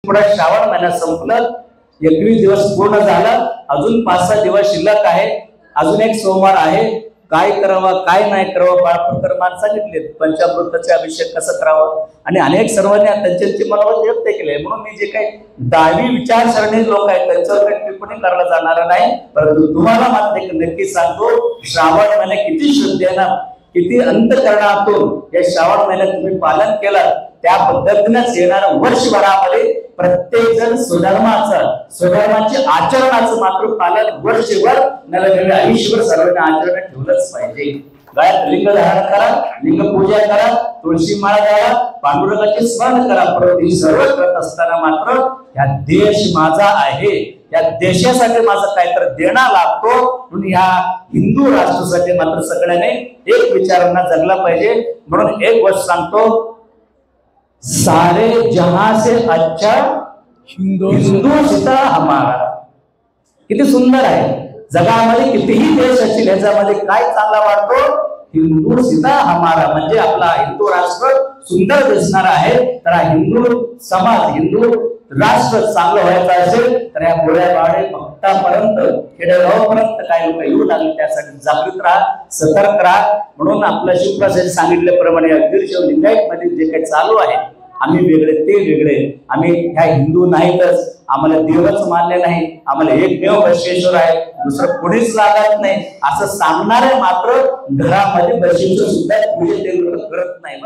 पुढे श्रावण महिना संपलं, 21 दिवस पूर्ण झालं, अजून 5-6 दिवस शिल्लक आहे, अजून एक सोमवार आहे. काय करावं काय नाही करावं बाळपूरकर महाराज सांगितले पंचामृताचे अभिषेक कसं करावं आणि अनेक सर्वांनी त्यांचे मनोगत व्यक्त केले. म्हणून मी जे काही दावी विचारसरणी लोक आहेत त्यांच्यावर काही टिप्पणी करायला जाणार नाही, परंतु तुम्हाला मात्र नक्की सांगतो श्रावण महिना किती श्रद्धेनं किती अंतःकरणातून या श्रावण महिन्यात तुम्ही पालन केलं त्या पद्धतीनेच येणाऱ्या वर्षभरामध्ये प्रत्येक जण स्वधर्माचे आचरणाचं मात्र पालन वर्षभर नव्हे आयुष्यभर सर्वांना आचरण ठेवलंच पाहिजे. गायत लिंग धारण करा, लिंग पूजा करा, तुळशी माळा घाला, पांडुरंगाचे स्मरण करा, परंतु ही सर्व करत असताना मात्र या देश माझा आहे, या देशासाठी माझं काहीतरी देणं लागतो. म्हणून या हिंदू राष्ट्रासाठी मात्र सगळ्यांनी एक विचारांना जगला पाहिजे. म्हणून एक गोष्ट सांगतो, सारे जहां से अच्छा हिंदुस्तान हमारा. किती सुंदर आहे. जगामध्ये कितीही देश असतील याच्यामध्ये काय चांगला वाटतो, हिंदुस्तान हमारा म्हणजे आपला हिंदू राष्ट्र सुंदर दिसणार आहे. तर हा हिंदू समाज हिंदू राष्ट्र चांगलं व्हायचं असेल तर या बोळ्यापाडे भक्तापर्यंत खेडेगावापर्यंत काही लोक येऊ लागले. त्यासाठी जागृत राहा, सतर्क राहा. म्हणून आपल्या शिवप्रसाद सांगितल्याप्रमाणे अगदी लिंगायत मध्ये जे काही चालू आहे, आम्ही वेगळे ते वेगळे, आम्ही ह्या हिंदू नाहीतच, आम्हाला देवच मान्य नाही, आम्हाला एकमेव बसवेश्वर आहे, दुसरं कोणीच लागत नाही असं सांगणारे मात्र घरामध्ये बसवेश्वर सुद्धा पूजे करत नाही.